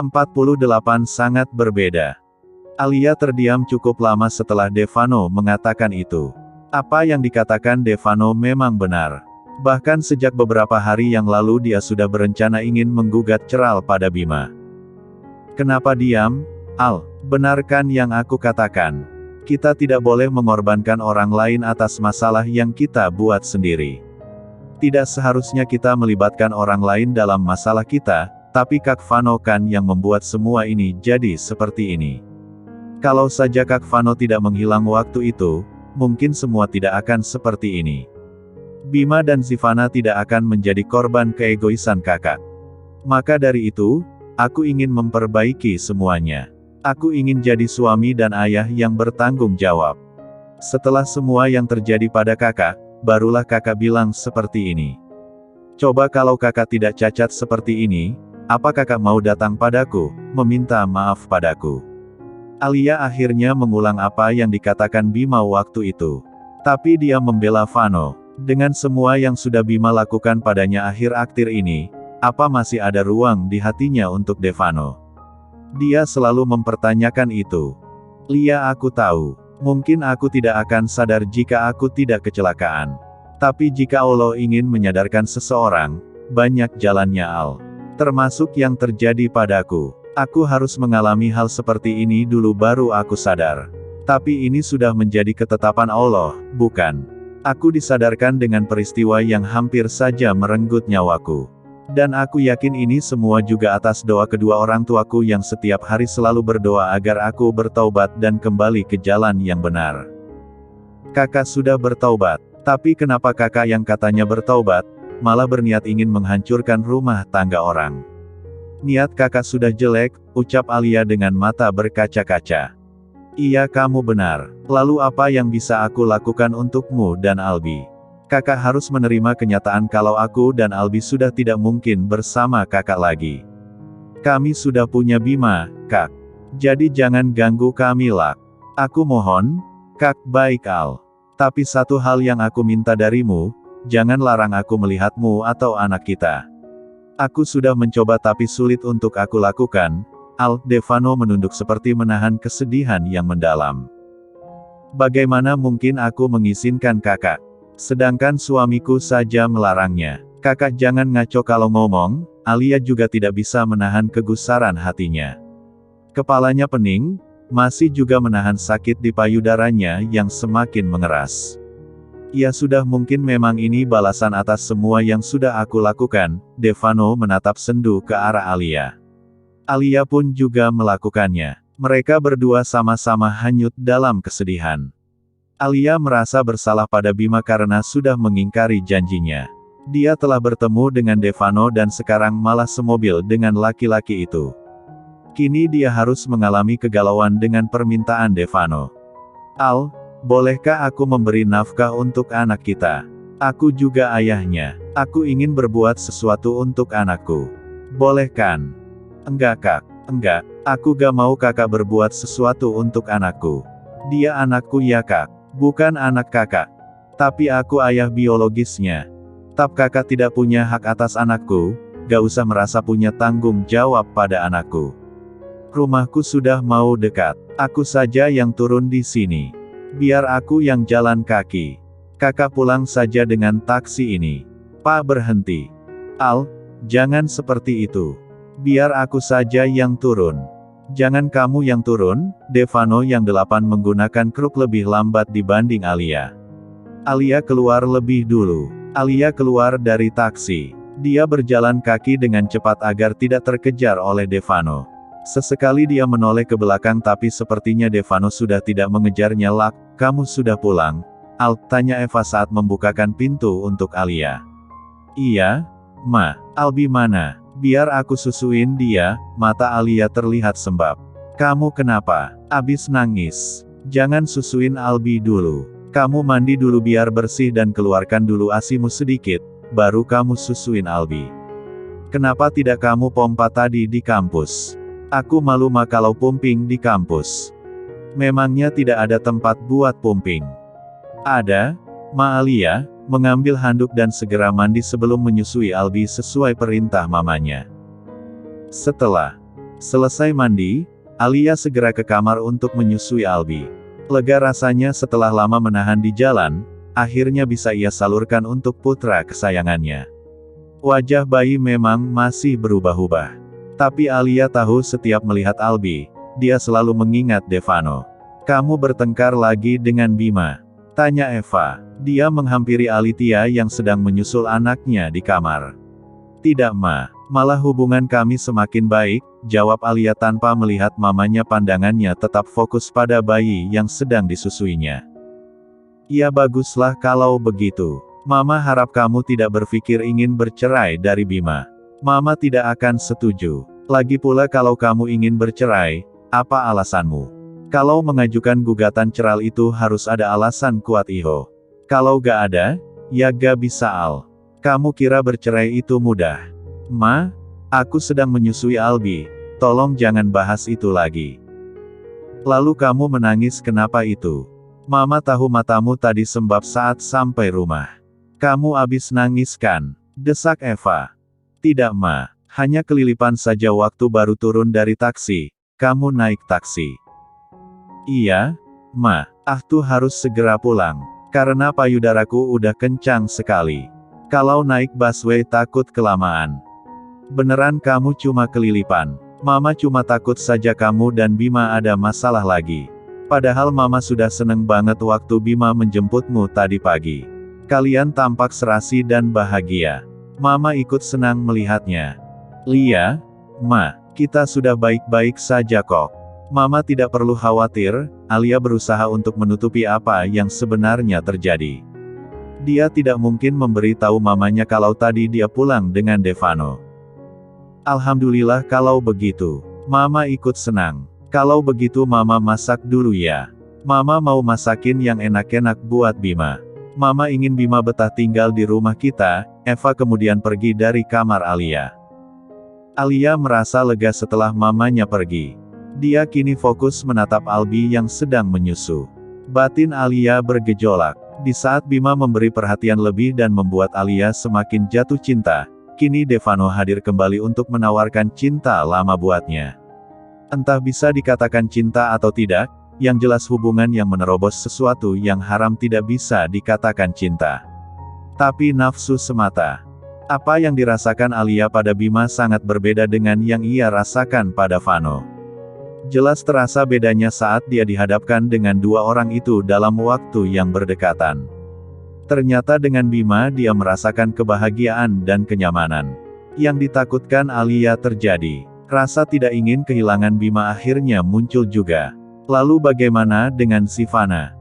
48 sangat berbeda. Alia terdiam cukup lama setelah Devano mengatakan itu. Apa yang dikatakan Devano memang benar. Bahkan sejak beberapa hari yang lalu dia sudah berencana ingin menggugat ceral pada Bima. Kenapa diam, Al? Benarkan yang aku katakan. Kita tidak boleh mengorbankan orang lain atas masalah yang kita buat sendiri. Tidak seharusnya kita melibatkan orang lain dalam masalah kita, tapi Kak Vano kan yang membuat semua ini jadi seperti ini. Kalau saja Kak Vano tidak menghilang waktu itu, mungkin semua tidak akan seperti ini. Bima dan Sivana tidak akan menjadi korban keegoisan kakak. Maka dari itu, aku ingin memperbaiki semuanya. Aku ingin jadi suami dan ayah yang bertanggung jawab. Setelah semua yang terjadi pada kakak, barulah kakak bilang seperti ini. Coba kalau kakak tidak cacat seperti ini, apa kakak mau datang padaku, meminta maaf padaku? Alia akhirnya mengulang apa yang dikatakan Bima waktu itu. Tapi dia membela Vano. Dengan semua yang sudah Bima lakukan padanya akhir-akhir ini, apa masih ada ruang di hatinya untuk Devano? Dia selalu mempertanyakan itu. Lia, aku tahu. Mungkin aku tidak akan sadar jika aku tidak kecelakaan. Tapi jika Allah ingin menyadarkan seseorang, banyak jalannya Al. Termasuk yang terjadi padaku. Aku harus mengalami hal seperti ini dulu baru aku sadar. Tapi ini sudah menjadi ketetapan Allah, bukan? Aku disadarkan dengan peristiwa yang hampir saja merenggut nyawaku. Dan aku yakin ini semua juga atas doa kedua orang tuaku yang setiap hari selalu berdoa agar aku bertaubat dan kembali ke jalan yang benar. Kakak sudah bertaubat. Tapi kenapa kakak yang katanya bertaubat, malah berniat ingin menghancurkan rumah tangga orang? Niat kakak sudah jelek, ucap Alia dengan mata berkaca-kaca. Iya, kamu benar. Lalu apa yang bisa aku lakukan untukmu dan Albi? Kakak harus menerima kenyataan kalau aku dan Albi sudah tidak mungkin bersama kakak lagi. Kami sudah punya Bima, Kak. Jadi jangan ganggu kami lah. Aku mohon, Kak. Baik Al. Tapi satu hal yang aku minta darimu, jangan larang aku melihatmu atau anak kita. Aku sudah mencoba tapi sulit untuk aku lakukan, Al. Devano menunduk seperti menahan kesedihan yang mendalam. Bagaimana mungkin aku mengizinkan kakak? Sedangkan suamiku saja melarangnya. Kakak jangan ngaco kalau ngomong. Alia juga tidak bisa menahan kegusaran hatinya. Kepalanya pening, masih juga menahan sakit di payudaranya yang semakin mengeras. Ya sudah, mungkin memang ini balasan atas semua yang sudah aku lakukan. Devano menatap sendu ke arah Alia. Alia pun juga melakukannya. Mereka berdua sama-sama hanyut dalam kesedihan. Alia merasa bersalah pada Bima karena sudah mengingkari janjinya. Dia telah bertemu dengan Devano dan sekarang malah semobil dengan laki-laki itu. Kini dia harus mengalami kegalauan dengan permintaan Devano. Al, bolehkah aku memberi nafkah untuk anak kita? Aku juga ayahnya. Aku ingin berbuat sesuatu untuk anakku. Boleh kan? Enggak Kak, enggak. Aku gak mau kakak berbuat sesuatu untuk anakku. Dia anakku ya Kak. Bukan anak kakak. Tapi aku ayah biologisnya. Tapi kakak tidak punya hak atas anakku, gak usah merasa punya tanggung jawab pada anakku. Rumahku sudah mau dekat. Aku saja yang turun di sini. Biar aku yang jalan kaki. Kakak pulang saja dengan taksi ini. Pak berhenti. Al, jangan seperti itu. Biar aku saja yang turun. Jangan kamu yang turun. Devano yang 8 menggunakan kruk lebih lambat dibanding Alia. Alia keluar lebih dulu. Alia keluar dari taksi. Dia berjalan kaki dengan cepat agar tidak terkejar oleh Devano. Sesekali dia menoleh ke belakang tapi sepertinya Devano sudah tidak mengejarnya. Lak, kamu sudah pulang? Al, tanya Eva saat membukakan pintu untuk Alia. Iya, Ma. Albi mana? Biar aku susuin dia. Mata Alia terlihat sembab. Kamu kenapa? Abis nangis. Jangan susuin Albi dulu. Kamu mandi dulu biar bersih dan keluarkan dulu ASImu sedikit, baru kamu susuin Albi. Kenapa tidak kamu pompa tadi di kampus? Aku malu kalau pumping di kampus. Memangnya tidak ada tempat buat pumping? Ada, Ma. Alia mengambil handuk dan segera mandi sebelum menyusui Albi sesuai perintah mamanya. Setelah Selesai mandi, Alia segera ke kamar untuk menyusui Albi. Lega rasanya setelah lama menahan di jalan, akhirnya bisa ia salurkan untuk putra kesayangannya. Wajah bayi memang masih berubah-ubah. Tapi Alia tahu setiap melihat Albi, dia selalu mengingat Devano. "Kamu bertengkar lagi dengan Bima?" tanya Eva. Dia menghampiri Alitia yang sedang menyusul anaknya di kamar. "Tidak Ma, malah hubungan kami semakin baik," jawab Alia tanpa melihat mamanya. Pandangannya tetap fokus pada bayi yang sedang disusuinya. "Ya baguslah kalau begitu. Mama harap kamu tidak berpikir ingin bercerai dari Bima. Mama tidak akan setuju. Lagi pula kalau kamu ingin bercerai, apa alasanmu? Kalau mengajukan gugatan cerai itu harus ada alasan kuat Iho. Kalau gak ada, ya gak bisa Al. Kamu kira bercerai itu mudah? Ma, aku sedang menyusui Albi, tolong jangan bahas itu lagi." "Lalu kamu menangis kenapa itu? Mama tahu matamu tadi sembab saat sampai rumah. Kamu abis nangis kan?" desak Eva. "Tidak Ma, hanya kelilipan saja waktu baru turun dari taksi. Kamu naik taksi?" "Iya, Ma, tuh harus segera pulang. Karena payudaraku udah kencang sekali. Kalau naik busway takut kelamaan." "Beneran kamu cuma kelilipan? Mama cuma takut saja kamu dan Bima ada masalah lagi. Padahal Mama sudah seneng banget waktu Bima menjemputmu tadi pagi. Kalian tampak serasi dan bahagia. Mama ikut senang melihatnya." "Lia, Ma, kita sudah baik-baik saja kok. Mama tidak perlu khawatir." Alia berusaha untuk menutupi apa yang sebenarnya terjadi. Dia tidak mungkin memberitahu mamanya kalau tadi dia pulang dengan Devano. "Alhamdulillah kalau begitu. Mama ikut senang. Kalau begitu Mama masak dulu ya. Mama mau masakin yang enak-enak buat Bima. Mama ingin Bima betah tinggal di rumah kita." Eva kemudian pergi dari kamar Alia. Alia merasa lega setelah mamanya pergi. Dia kini fokus menatap Albi yang sedang menyusu. Batin Alia bergejolak. Di saat Bima memberi perhatian lebih dan membuat Alia semakin jatuh cinta, kini Devano hadir kembali untuk menawarkan cinta lama buatnya. Entah bisa dikatakan cinta atau tidak, yang jelas hubungan yang menerobos sesuatu yang haram tidak bisa dikatakan cinta. Tapi nafsu semata. Apa yang dirasakan Alia pada Bima sangat berbeda dengan yang ia rasakan pada Vano. Jelas terasa bedanya saat dia dihadapkan dengan dua orang itu dalam waktu yang berdekatan. Ternyata dengan Bima dia merasakan kebahagiaan dan kenyamanan. Yang ditakutkan Alia terjadi. Rasa tidak ingin kehilangan Bima akhirnya muncul juga. Lalu bagaimana dengan Sivana?